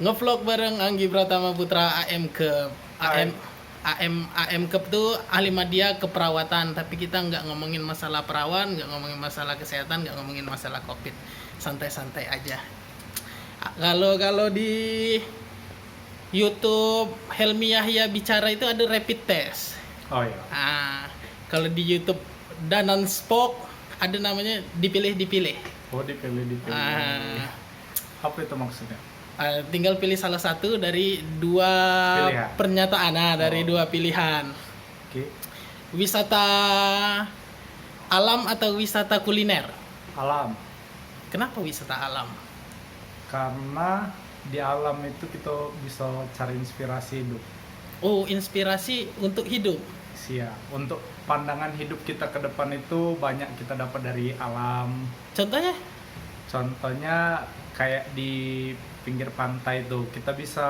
Ngevlog bareng Anggi Pratama Putra AM Cup. AM Cup tuh ahli media keperawatan, tapi kita nggak ngomongin masalah perawan, nggak ngomongin masalah kesehatan, nggak ngomongin masalah COVID. Santai-santai aja. Kalau di YouTube Helmi Yahya bicara itu ada rapid test. Oh iya. Kalau di YouTube Danan Spok ada namanya dipilih-dipilih. Oh, dipilih. Apa itu maksudnya? Tinggal pilih salah satu dari dua Pilihan. pernyataan, dari dua pilihan. Oke. Wisata alam atau wisata kuliner? Alam. Kenapa wisata alam? Karena di alam itu kita bisa cari inspirasi hidup. Oh, inspirasi untuk hidup. Untuk pandangan hidup kita ke depan itu banyak kita dapat dari alam. Contohnya? Contohnya kayak di pinggir pantai itu kita bisa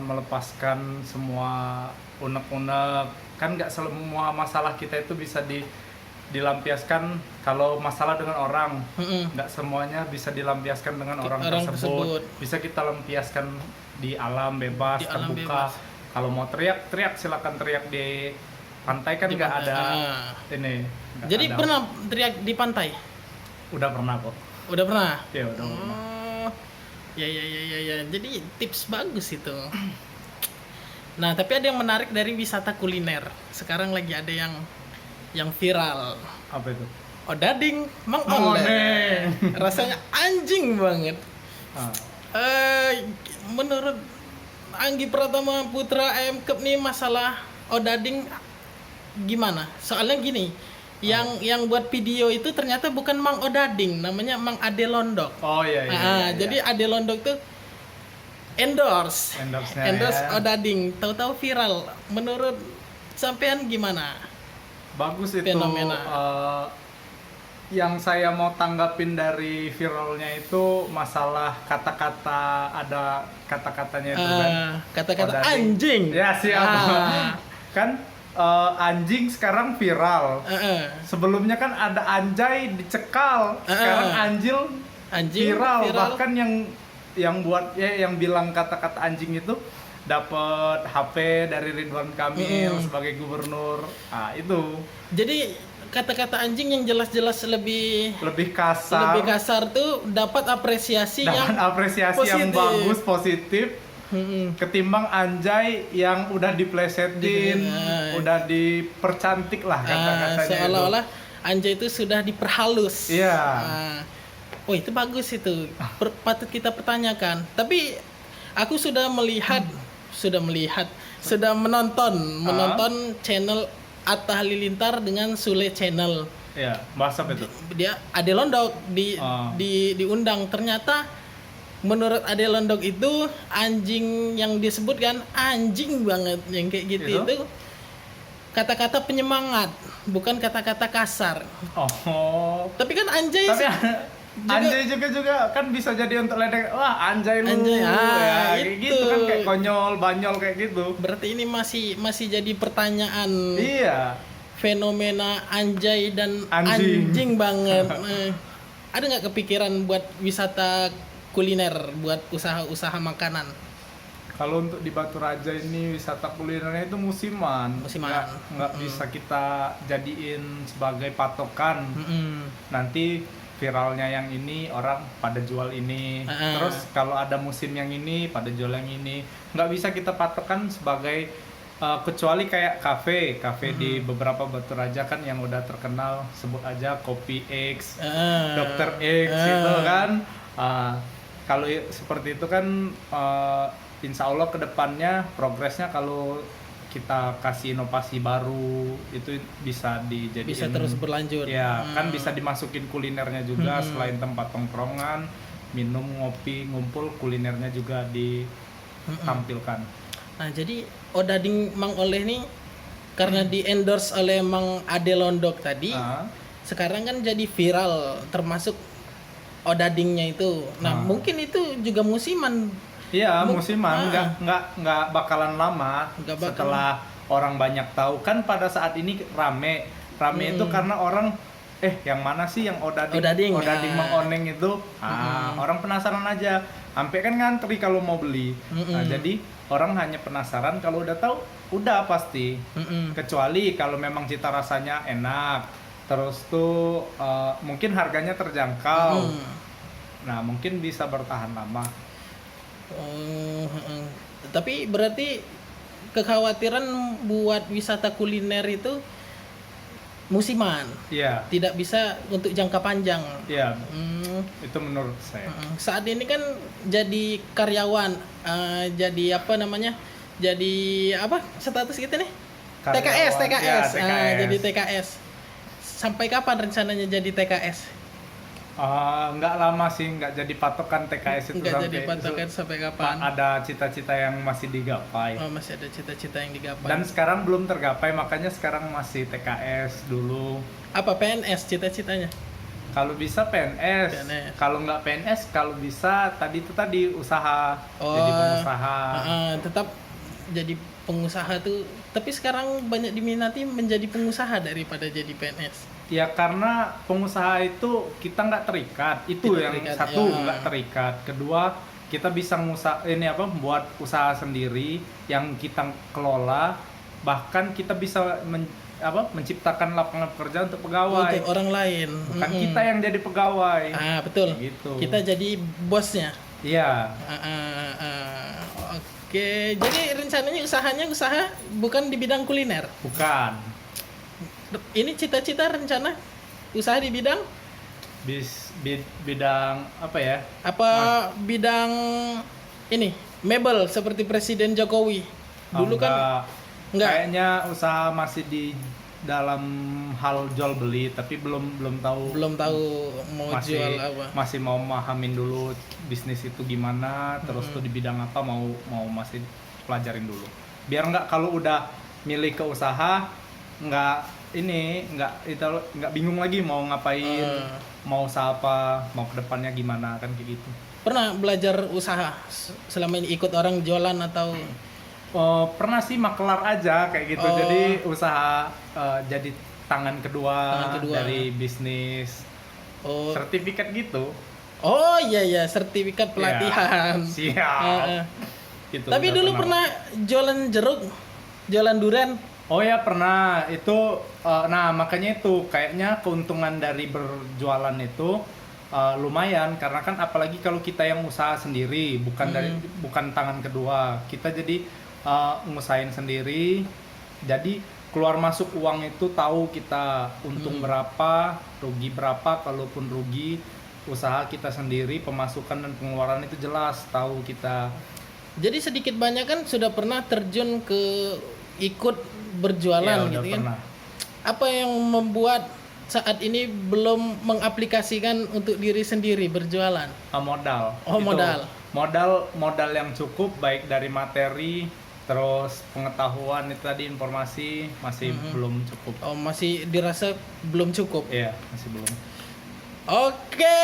melepaskan semua unek-unek. Kan nggak semua masalah kita itu bisa dilampiaskan. Kalau masalah dengan orang, nggak semuanya bisa dilampiaskan dengan orang tersebut. Bisa kita lampiaskan di alam bebas, Di alam terbuka. bebas. Kalau mau teriak silakan teriak di pantai, kan Di nggak pantai. ada ini. nggak Jadi ada. pernah teriak di pantai? Udah pernah kok. Udah pernah? Ya udah pernah. Ya. Jadi tips bagus itu. Nah, tapi ada yang menarik dari wisata kuliner. Sekarang lagi ada yang viral. Apa itu? Odading Mang Oleh. Oleh. Rasanya anjing banget. Ah. Menurut Anggi Pratama Putra AM Cup nih masalah odading gimana? Soalnya gini, yang buat video itu ternyata bukan Mang Odading, namanya Mang Ade Londok. Oh iya. Jadi Ade Londok tuh endorse Endorse-nya, Odading, tahu-tahu viral. Menurut sampean gimana? bagus itu. Fenomena. Yang saya mau tanggapin dari viralnya itu masalah kata-kata, ada kata-katanya itu kan. Kata-kata Odading. anjing. Ya siap. Kan anjing sekarang viral. Sebelumnya kan ada anjay dicekal. Sekarang Anjing viral. Bahkan yang buat yang bilang kata-kata anjing itu dapat HP dari Ridwan Kamil sebagai gubernur. Itu. Jadi kata-kata anjing yang jelas-jelas lebih kasar tuh dapat apresiasi yang yang bagus, positif, ketimbang anjay yang udah diplesetin, udah dipercantik lah kata-katanya. Seolah-olah anjay itu sudah diperhalus. Iya. Oh, itu bagus itu. Patut kita pertanyakan. Tapi aku sudah menonton channel Atta Halilintar dengan Sule Channel. Iya, bahasa apa itu? Dia Ade Londok diundang. Ternyata menurut Ade Londok itu anjing yang disebutkan anjing banget yang kayak gitu itu kata-kata penyemangat, bukan kata-kata kasar. Oh. Tapi kan anjay anjay juga kan bisa jadi untuk ledek. Wah, anjay lu. Anjay, kayak itu. gitu kan, kayak konyol, banyol kayak gitu. Berarti ini masih jadi pertanyaan. Iya. Fenomena anjay dan Anjing. anjing banget. Ada nggak kepikiran buat wisata kuliner, buat usaha-usaha makanan? Kalau untuk di Batu Raja ini wisata kulinernya itu musiman. Nggak bisa kita jadiin sebagai patokan. Nanti viralnya yang ini orang pada jual ini. Terus kalau ada musim yang ini pada jual yang ini. Nggak bisa kita patokan sebagai kecuali kayak kafe di beberapa Batu Raja kan yang udah terkenal, sebut aja Kopi X, Dr. X itu kan. Kalau seperti itu kan insya Allah kedepannya progresnya kalau kita kasih inovasi baru itu bisa dijadiin, bisa terus berlanjut. Ya, kan bisa dimasukin kulinernya juga selain tempat tongkrongan, minum, ngopi, ngumpul, kulinernya juga ditampilkan. Nah, jadi Odading Mang Oleh nih karena di-endorse oleh Mang Ade Londok tadi, sekarang kan jadi viral termasuk Odadingnya itu. Nah, mungkin itu juga musiman. Iya, musiman, nggak bakalan lama setelah orang banyak tahu. Kan pada saat ini rame itu karena orang yang mana sih yang Odading Mang Oneng itu. Orang penasaran aja, sampai kan ngantri kalau mau beli. Nah, jadi orang hanya penasaran, kalau udah tahu udah pasti. Kecuali kalau memang cita rasanya enak, terus tuh mungkin harganya terjangkau. Nah, mungkin bisa bertahan lama. Tapi berarti kekhawatiran buat wisata kuliner itu musiman. Iya. Tidak bisa untuk jangka panjang. Iya. Itu menurut saya. Saat ini kan jadi karyawan, jadi apa namanya? Jadi apa status kita nih? TKS. Ya, TKS. Jadi TKS. Sampai kapan rencananya jadi TKS? Nggak lama sih, nggak jadi patokan TKS itu. Nggak jadi patokan sampai kapan? Ada cita-cita yang masih digapai. Masih ada cita-cita yang digapai. Dan sekarang belum tergapai, makanya sekarang masih TKS dulu. Apa PNS cita-citanya? Kalau bisa PNS. Kalau nggak PNS, kalau bisa tadi usaha. Jadi pengusaha. Tetap jadi pengusaha tuh. Tapi sekarang banyak diminati menjadi pengusaha daripada jadi PNS. Ya karena pengusaha itu kita nggak terikat, itu tidak yang terikat, satu nggak terikat. Kedua, kita bisa buat usaha sendiri yang kita kelola, bahkan kita bisa menciptakan lapangan pekerjaan untuk pegawai. Untuk orang lain. Bukan kita yang jadi pegawai. Betul. Gitu. Kita jadi bosnya. Iya. Oke, jadi rencananya usaha bukan di bidang kuliner. Bukan. Ini cita-cita rencana usaha di bidang bidang apa ya? Bidang ini mebel seperti Presiden Jokowi dulu kan? Enggak. Kayaknya usaha masih di dalam hal jual beli, tapi belum tahu mau jual apa. Masih mau mahamin dulu bisnis itu gimana, terus tuh di bidang apa mau masih pelajarin dulu. Biar nggak kalau udah milih ke usaha nggak bingung lagi mau ngapain, mau usaha apa, mau kedepannya gimana, kan kayak gitu. Pernah belajar usaha selama ini, ikut orang jualan atau? Pernah sih, makelar aja kayak gitu. Jadi usaha jadi tangan kedua dari bisnis. Sertifikat gitu. Oh iya, sertifikat pelatihan. Siap. Gitu, tapi dulu pernah jualan jeruk, jualan durian. Oh ya pernah, itu makanya itu kayaknya keuntungan dari berjualan itu lumayan, karena kan apalagi kalau kita yang usaha sendiri, bukan tangan kedua, kita jadi ngusahain sendiri, jadi keluar masuk uang itu tahu kita untung berapa, rugi berapa. Kalaupun rugi, usaha kita sendiri, pemasukan dan pengeluaran itu jelas tahu kita. Jadi sedikit banyak kan sudah pernah terjun ke ikut berjualan gitu kan. Pernah. Apa yang membuat saat ini belum mengaplikasikan untuk diri sendiri berjualan? Modal. Modal yang cukup, baik dari materi, terus pengetahuan itu tadi, informasi masih belum cukup. Masih dirasa belum cukup. Iya, masih belum. Oke.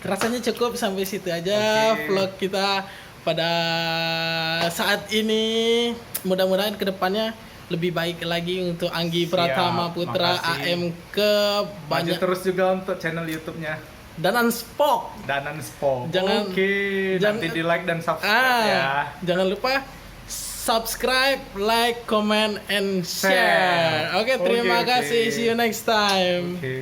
Rasanya cukup sampai situ aja vlog kita pada saat ini. Mudah-mudahan kedepannya lebih baik lagi untuk Anggi Pratama Putra AMK. Banyak terus juga untuk channel YouTube-nya Danan Spok. Jangan nanti di like dan subscribe ya. Jangan lupa subscribe, like, comment, and share. Oke, terima kasih. See you next time.